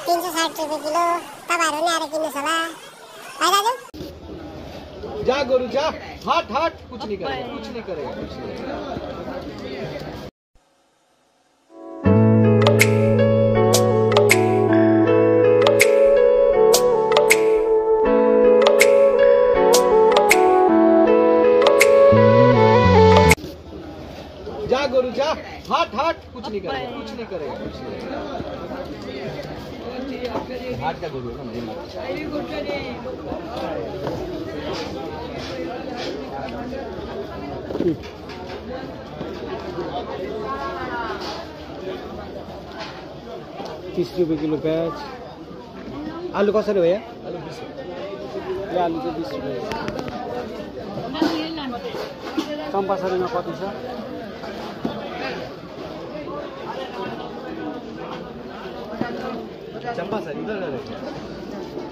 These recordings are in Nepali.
360 रुपैयाँ किलो। तपाईहरु नि आएर किन्नुस् होला है दाजु। जा गोरु जा, हट हट, कुछ नहीं करेगा, कुछ नहीं करेगा, कुछ नहीं करेगा। जा गोरु जा, हट हट, कुछ नहीं करेगा, कुछ नहीं करेगा, कुछ नहीं करेगा। हाट का गोरु है ना मेरी माँ। 30 रुपये किलो प्याज। आलु कसरी भैया? आलु 20 रुपये। आलु चाहिँ 20 रुपये। चम्पासरीमा कति छ? चंपासरी उधर गए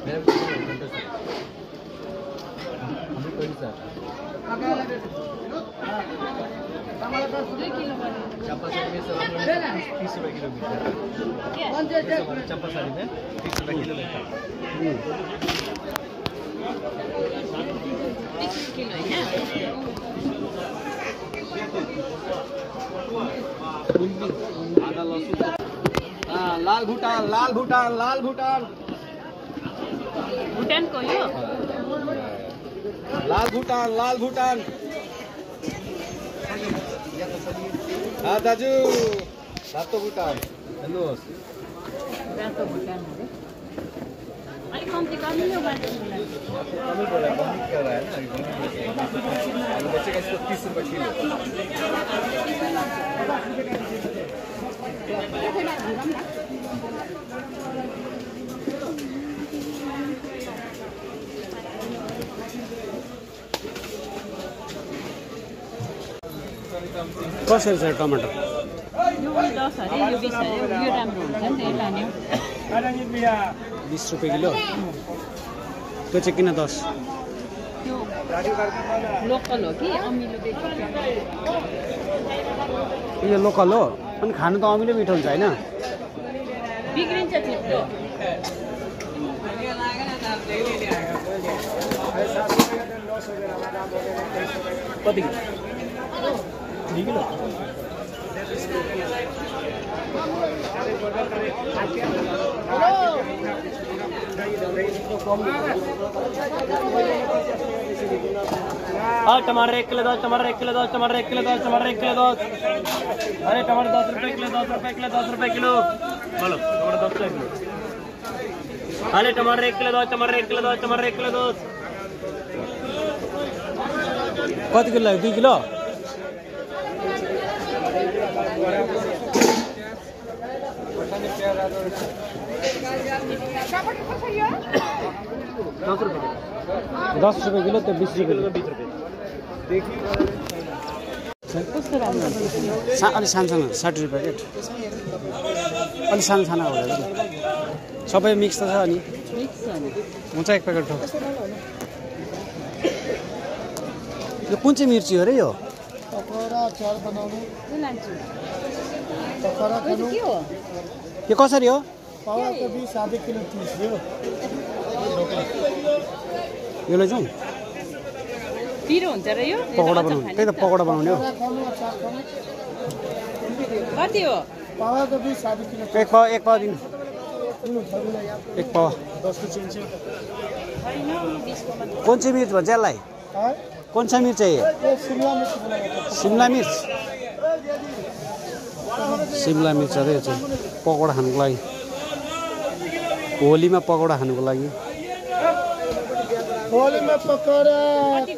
मेरे चंपासरी में 30 रुपये किलो मिलता है। चंपासरी में 30 रुपये किलो लेता है। 30 किलो है आधा लहसुन। लाल भूटान, लाल भूटान, लाल भूटान। भूटान को यो? लाल भूटान, लाल भूटान। हाँ दाजू, रातो भूटान। हेलो। रातो भूटान है। अरे कौन सी कमी है बात? कमी बोला, कमी कर रहा है ना अभी। बच्चे का इसको 30 रुपये किलो। कसरी छ टमाटर? यो 10 अरे यो 20 अरे यो राम्रो हुन्छ नि त्यही लाने। 20 रुपये किलो। त्यो चाहिँ किन 10? यो लोकल हो कि अमिलो बेच्छ? यो लोकल हो अनि खानु त अमिलो मिठो हुन्छ हैन? बिग्रिन्छ छिटो। कति किलो? 2 किलो। टमाटर 1 किलो 10, टमाटर 1 किलो 10, टमाटर 1 किलो 10, टमाटर 1 किलो 10। अरे टमाटर 10 रुपये किलो, 10 रुपये किलो, 10 रुपये किलो। बोलो टमाटर 10 रुपये किलो। अरे टमाटर 1 किलो 10, टमाटर 1 किलो 10, टमाटर 1 किलो 10। कति किलो लाग्यो? 2 किलो। दस रुपये किलो त्यो 20 रुपये किलो। 20 रुपये। कस्तो राम्रो हुन्छ? अलि सानो सानो 60 रुपये रेट। अलि सानो सानो होला नि। सबै मिक्स त छ अनि? मिक्स छ नि। हुन्छ 1 प्याकेट ठो। यो कुन चाहिँ मिर्ची हो रे यो? पकौडा अचार बनाउनु। के लान्छु? पकौडा खानु। के हो? यो कसरी हो? पावा को 20 आधे किलो 30 हो। यो लैजाउँ? पिरो हुन्छ र यो? पकौडा बनाउने। त्यही त पकौडा बनाउने हो। कति हो? पावा को 20 आधे किलो। 1 पावा दिनु। 1 पावा। 10 को चिन्छ। हैन 20 को मात्र। कौन सी मिर्च भन्छ यसलाई? कौन सा मिर्च चाहिए? शिमला मिर्च बनाएको। शिमला मिर्च। शिमला मिर्च अरे चाहिँ पकौडा खानुको लागि। होलीमा पकौडा खानुको लागि। होलीमा पकौडा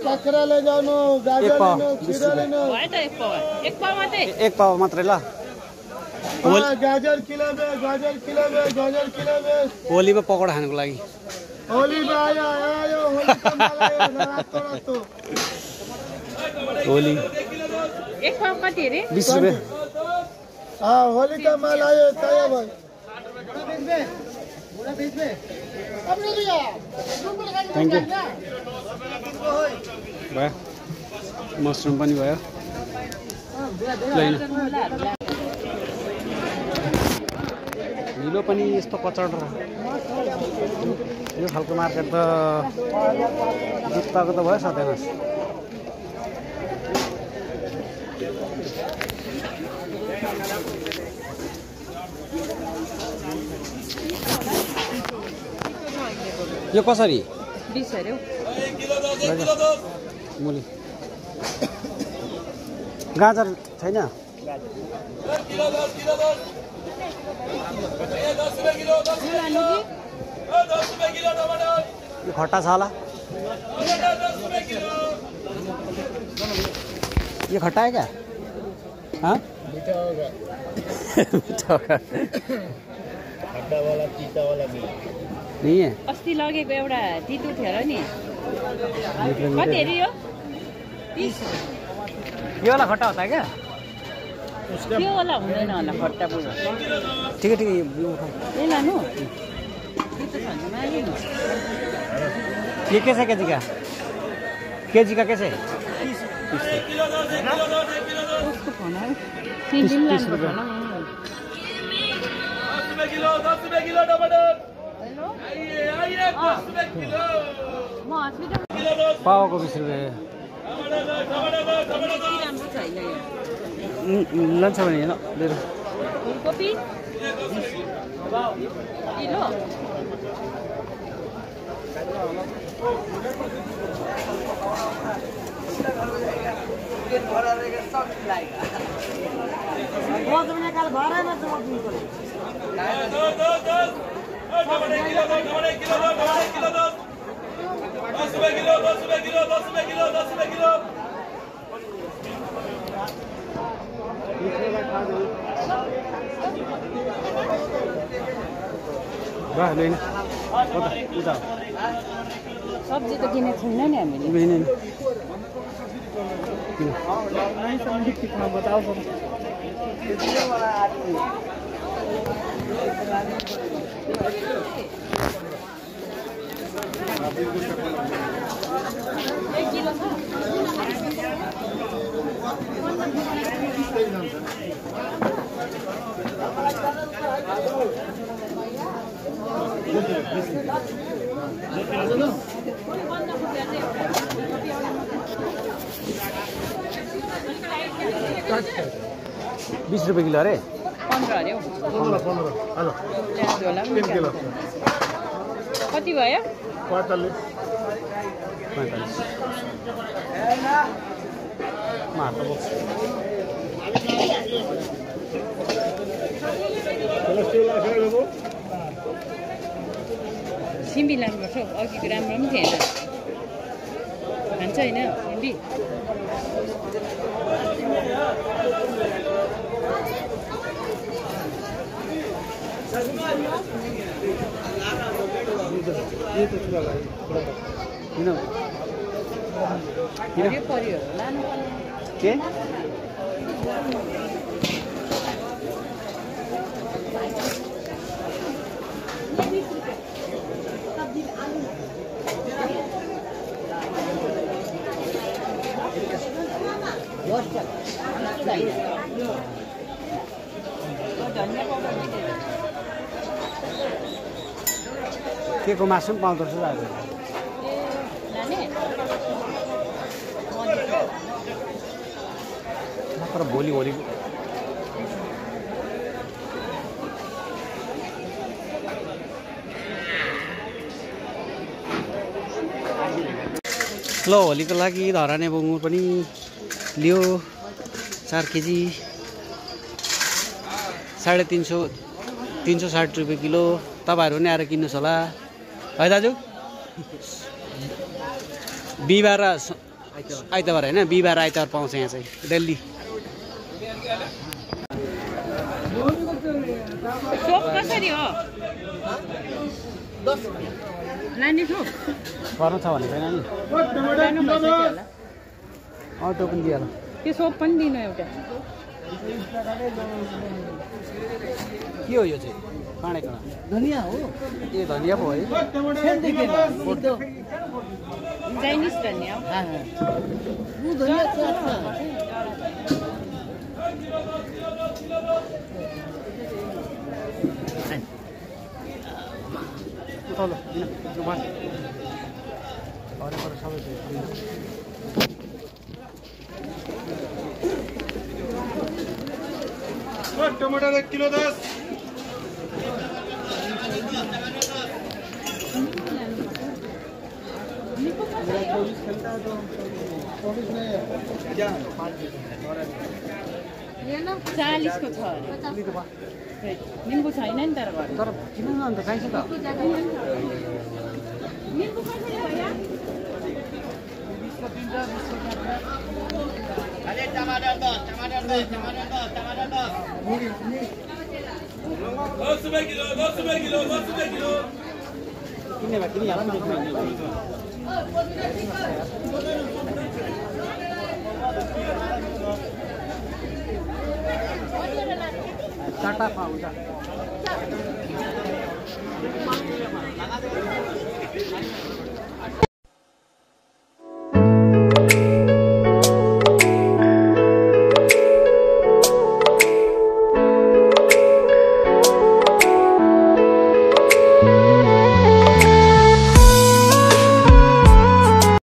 काँक्रा ले जानु, गाजर लिनु, खिरा लिनु। भयो त 1 पावा। 1 पावा मात्रै? 1 पावा मात्रै ल। गाजर किलो में, गाजर किलो में, गाजर किलो में। होलीमा पकौडा खानुको लागि। होली में आयो आयो होली का माल आयो रातो रातो। होली 1 पावा कति रे? 20 रुपये। हाँ होली का माल आयो तैयार भाई। Thank you. भयो मसरुम पनि भयो। ढिलो पनि यस्तो कचड यो खालको मार्केट त जुत्ताको त भयो सधैँ यो कसरी 20 अरे मुली गाजर छैन यो खट्टा छ होला ये खट्टा है क्या हाँ मीठा होगा खट्टा वाला तीता वाला भी नहीं है अस्ति लगेको एउटा तितो थियो र नि कति हेरी यो 30 ये वाला खट्टा होता है क्या त्यो वाला हुँदैन होला खट्टा पुरो ठीक है ए लानु तितो छ भने मालिनु ये कैसे केजी का कैसे उसको फोन आयो 3 दिन लानु पर्छ होला म हस्पिटल पाव को 20 रुपये राम्रो छैन यो लन्छ भने हेर मेरो फुलकोपी किलो सब्जी त किनेको छैन नि हामीले ₹20 किलो अरे 15 अरे हौ 15 हेलो प्याज होला 3 किलो कति भयो 45 मार्छ सिमी लानुपर्छ अघिको राम्रो पनि थिएन खान्छ होइन सिमी किन पर्यो लानु के के को मासु पनि पाउँदो रहेछ आज तर भोलि ल होलीको लागि धराने बङ्गुर पनि लियो 4 केजी 360 रुपियाँ किलो तपाईहरु पनि आएर किन्नुस् होला है दाजु बिहीबार आइतबार हैन बिहीबार आइतबार पाउँछ यहाँ चाहिँ दिल्ली सोप कसरी हो लाने सोप गर्नु छ भने छैन नि लानु पर्छ होला अटो पनि दिइहाल त्यो सोप पनि दिनु एउटा के हो यो चाहिँ काँडेको धनिया हो ए धनिया पो है चाइनिज धनिया हो वो धनिया क्या था तल सबै टमाटर 1 किलो 10 40 को छ अरे निम्बु छैन नि तर घर तर किन न अन्त चाहिन्छ त निम्बु कसरी भयो अरे टमाटर दो टमाटर दो टमाटर दो टमाटर दो 10 रुपए किलो 10 रुपए किलो 10 रुपए किलो किन्ने भए किनिहाल नि चारटा हुन्छ